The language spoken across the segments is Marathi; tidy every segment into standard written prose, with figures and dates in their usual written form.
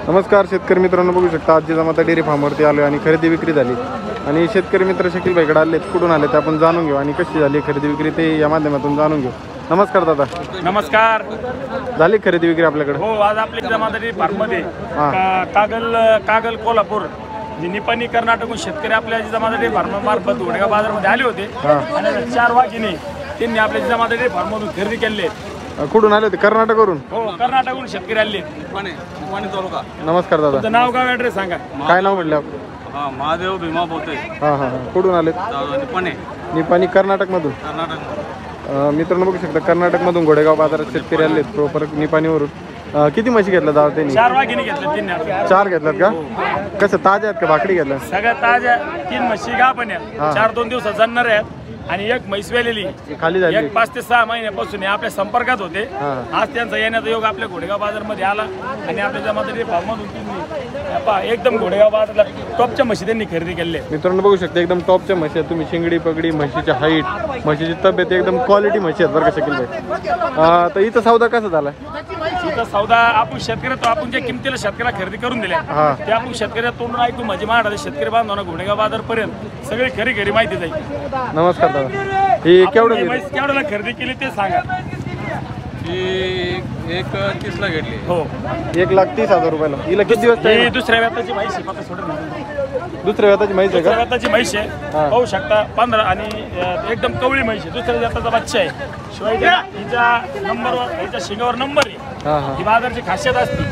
नमस्कार शेतकरी मित्रांनो, बघू शकता आज जिजामाता डेअरी फार्मवरती आलो आणि खरेदी विक्री झाली आणि शेतकरी मित्र शकील भाईकडे आले, कुठून आले ते आपण जाणून घेऊ आणि कशी झाली खरेदी विक्री ते या माध्यमातून जाणून घेऊ। नमस्कार दादा। नमस्कार। झाली खरेदी विक्री आपल्याकडे? हो, आज आपल्या जिजामाता डेअरी फार्ममध्ये कागल कोल्हापूर निपाणी कर्नाटकहून शेतकरी आपल्या जिजामाता डेअरी फार्म मार्फत घोडेगाव बाजारामध्ये आले होते आणि 4 वाघिणी त्यांनी आपल्या जिजामाता डेअरी फार्ममधून खरेदी केले। कुठून आले होते? कर्नाटकवरून? हो, कर्नाटकहून शेतकरी आले। नमस्कार दादा। तुमचं नाव गाव ॲड्रेस सांगा। काय नाव म्हटलं? महादेव भीमा बोलतोय। कुठून आले? निपाणी कर्नाटकमधून। मित्रांनो बघू शकता कर्नाटकमधून घोडेगाव बाजारात शेतकरी आले प्रॉपर निपाणीवरून। किती म्हशी घेतल्या दादा त्यांनी? 4 वाघिणी घेतल्या त्यांनी। 4 घेतल्यात का? कसं ताज्या आहेत का भाकडी घेतल्या? सगळ्या ताज्या। 3 म्हशी गाभण आहेत, 4-2 दिवसात जणणार आहेत आणि एक म्हैस वेलेली खाली झाली। 5 ते 6 महिन्यापासून आपल्या संपर्कात होते। आज त्यांचा येण्याचा योग आपल्या घोडेगाव बाजारमध्ये आला आणि आपल्या जिजामाता डेअरी फार्ममधून एकदम घोडेगाव बाजारला टॉपच्या म्हशी त्यांनी खरेदी केले। मित्रांनो बघू शकता एकदम टॉपच्या म्हशी आहेत। तुम्ही शिंगडी पगडी म्हशीची हाईट म्हशीची तब्येत एकदम क्वालिटी म्हशी आहेत बरं का शकील भाई। तर इथं सौदा कसा झाला? इथं सौदा आपण शेतकऱ्याला आपण ज्या किमतीला शेतकऱ्याला खरेदी करून दिल्या ते आपण शेतकऱ्याला तोंडून ऐकू म्हणजे महाराष्ट्र शेतकरी बांधवांना घोडेगाव बाजारपर्यंत सगळी खरी माहिती जाईल। नमस्कार दादा। ही केवढ्याला खरेदी केली ते सांगा। ही 1,30,000 ला घेतली। हो, 1,30,000 रुपयाला। हिला किती दिवस? दुसऱ्या व्यताची म्हैस आहे, सोडून दुसऱ्या व्यताची म्हैस आहे का? व्यताची म्हैस आहे, पाहू शकता 15 आणि एकदम कवळी म्हैस आहे। दुसऱ्या व्यताचा बच्चा आहे, शिवाय हिच्या नंबरवर हिच्या शिंगावर नंबर आहे। ही बाजारची खासियत असते,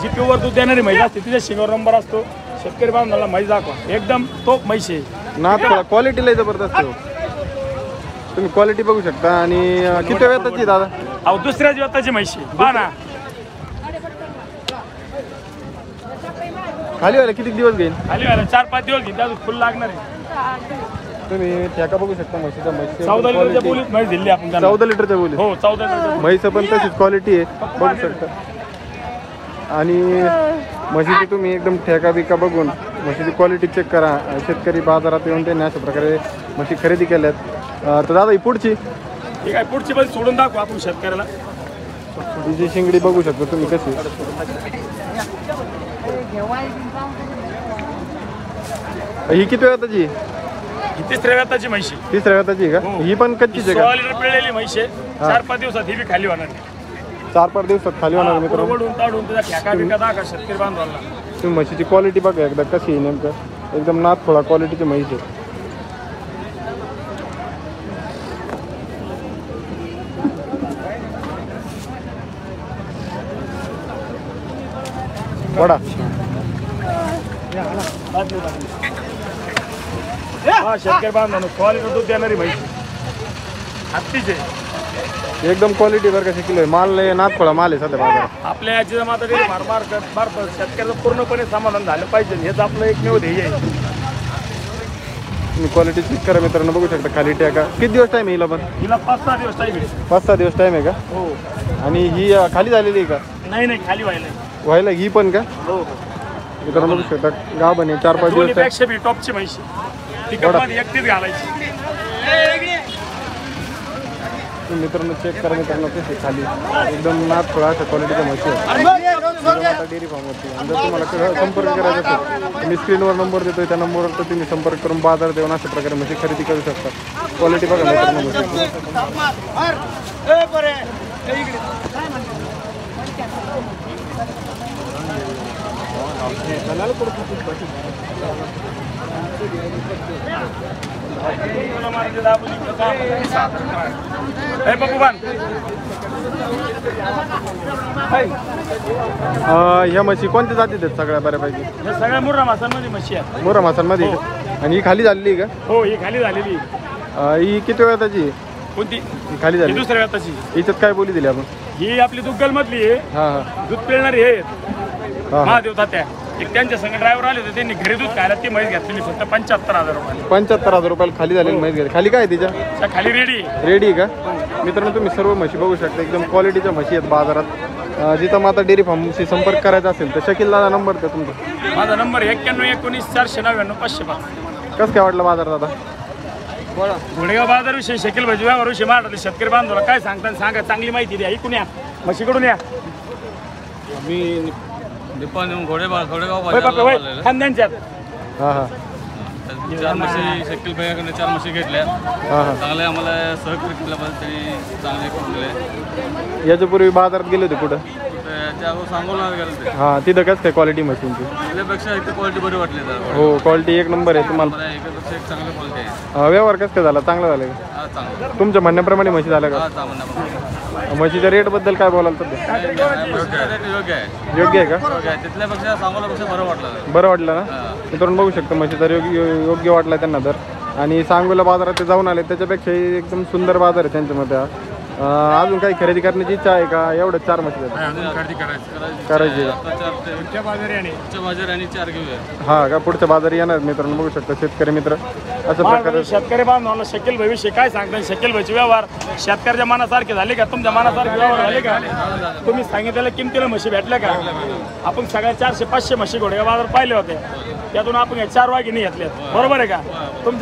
जी प्युअर दूध देणारी म्हैस असते तिच्या शिंगावर नंबर असतो। शेतकरी बांधवाला म्हैस दाखवा, एकदम तोप म्हैस आहे ना। क्वालिटी लय जबरदस्त आहे, तुम्ही क्वालिटी बघू शकता। आणि किती व्यताची दादा? अहो, दुसऱ्याच व्यताची म्हैस आहे, पहा ना। खाली व्हायला किती दिवस घेईल? खाली व्हायला 4-5 दिवस घेईल, अजून फुल लागणार आहे। तुम्ही ठेका बघू शकता म्हशीचा। म्हशी 14 लिटरच्या बोलीत म्हैस दिली आपण त्यांना। 14 लिटरच्या बोलीत? हो, 14 लिटर म्हैस पण तशीच क्वालिटी आहे बघू शकता। आणि म्हशीची तुम्ही एकदम ठेका बिका बघून म्हशीची क्वालिटी चेक करा। शेतकरी बाजारात येऊन त्यांनी अशा प्रकारे म्हशी खरेदी केल्यात। तर दादा ही पुढची? ठीक आहे, पुढची पण सोडून दाखवू आपण शेतकऱ्याला। तिची शिंगडी बघू शकता तुम्ही कशी। ही किती वेळाची? ही 3ऱ्या व्यताची म्हैस आहे। 3ऱ्या वेताची का? ही पण कच्चीच आहे का? 16 लिटर पिळलेली म्हैस आहे। 4-5 दिवसात ही बी खाली होणार आहे। 4-5 दिवसात खाली होणार मित्रांनो। ओढून ताडून त्याचा ठेका बिका दाखवा शेतकरी बांधवांना। तुम्ही म्हशीची क्वालिटी बघा एकदा कशी आहे नेमकं। एकदम नाथ थोडा क्वालिटीची म्हैस आहे। वडा शेतकरी बांधवांना क्वालिटी दूध देणारी म्हैस हत्तीचे एकदम क्वालिटी बरं का किलो आहे। माल नाथ थोडा माल आहे सध्या बाजारात। आपल्या जिजामाता डेअरी मार्फत शेतकऱ्याचं पूर्णपणे समाधान झालं पाहिजे, हेच आपलं एकमेव ध्येय आहे। तुम्ही क्वालिटी चेक करा मित्रांनो, बघू शकता खाली टॅका। किती दिवस टाइम येईल? पण हिला 5-6 दिवस टाईम आहे। 5-6 दिवस टाइम आहे का? हो। आणि ही खाली झालेली आहे का? नाही, खाली व्हायला ही पण का? हो। मित्रांनो बघू शकता गाव बने 4-5 दिवस पेक्षा बी टॉपची म्हैस तिकडमध्ये 31 घालायची। मित्रांनो चेक करा मित्रांनो कशी खाली एकदम नाथ थोडा अशा क्वालिटीचा म्हशी आहे डेअरी फार्मवरती। जर तुम्हाला संपर्क करायचा असेल मी स्क्रीनवर नंबर देतोय, त्या नंबरवर तर तुम्ही संपर्क करून बाजारात येऊन अशा प्रकारे म्हशी खरेदी करू शकता। क्वालिटी बघा मित्रांनो। ह्या म्हशी कोणत्या जातीत आहेत सगळ्या बऱ्यापैकी? सगळ्या मुर्रा मासांमध्ये म्हशी आहेत। मुर्रा मासांमध्ये? आणि ही खाली झालेली का? हो, ही खाली झालेली। ही किती वेळाची? कोणती? ही खाली झाली 2ऱ्या व्यताची। हिच्यात काय बोली दिली आपण? ही आपली दुग्गल मधली आहे, दूध पिळणारी आहे। महादेव तात्या एक त्यांच्या संग ड्रायव्हर आले होते, त्यांनी घरी दूध खायला ती म्हैस घेतलेली फक्त 75,000 रुपये। 75,000 रुपयाला खाली झालेली म्हैस घेतली। खाली काय तिच्या? खाली रेडी का? मित्रांनो तुम्ही सर्व म्हशी बघू शकता, एकदम क्वालिटीच्या म्हशी आहेत बाजारात। जिजामाता डेअरी फार्मशी संपर्क करायचा असेल तर शकील दादा नंबर द्या तुमचा। माझा नंबर 9119499505। कसं काय वाटलं बाजार दादा? घोडेगाव बाजारविषयी शकील भाई व्यवहारविषयी महाराष्ट्र शेतकरी बांधवाला काय सांगता सांगा, चांगली माहिती द्या। इकडून या, म्हशीकडून या। मी निप्पा घोडेगाव होय बापरे, होय बाजारला खानद्यांच्यात. हां हां 4 म्हशी शकील भैयाकडे 4 म्हशी घेतल्या. हां हां चांगले आम्हाला सहकार्य केल्याबद्दल त्यांनी चांगले करून दिले. याच्यापूर्वी बाजारात गेले होते कुठं? त्या सांगोला गेलं ते हां तिथं कसं काय क्वालिटी म्हशींची? त्यापेक्षा इथे क्वालिटी बरी वाटली जरा. हो क्वालिटी एक नंबर आहे तुम्हाला. मला एकापेक्षा एक चांगली क्वालिटी आहे. व्यवहार कसं काय झाला? चांगला झाला का? हा चांगलं. तुमच्या म्हणण्याप्रमाणे म्हशी झाल्या का? हा चांगलं. म्हशीच्या रेटबद्दल काय बोलाल तर? योग्य आहे. योग्य आहे का? योग्य आहे. तिथल्यापेक्षा सांगोलापेक्षा बरं वाटलं. बरं वाटलं ना? मित्रांनो बघू शकतो म्हशी तर योग्य वाटला त्यांना तर. आणि सांगोला बाजारात ते जाऊन आले त्याच्यापेक्षा एकदम सुंदर बाजार आहे त्यांच्यामध्ये हा. अजून काही खरेदी करण्याची इच्छा आहे का? एवढं 4 म्हशी करायची बाजार आणि 4 घेऊया. हा का? पुढच्या बाजारी येणार मित्रांनो बघू शकता शेतकरी मित्र अशा प्रकारे. शेतकरी बांधवांना शकील भविष्य काय सांगता? शकील भाईचे व्यवहार शेतकऱ्याच्या मनासारखे झाले का? तुमच्या मनासारखे व्यवहार झाले का? तुम्ही सांगितलेल्या किमतीला म्हशी भेटल्या का? आपण सगळ्या 400-500 म्हशी घोडेगाव बाजार पाहिले होते, त्यातून आपण 4 वाघिणी घेतल्यात, बरोबर आहे का? तुमच्या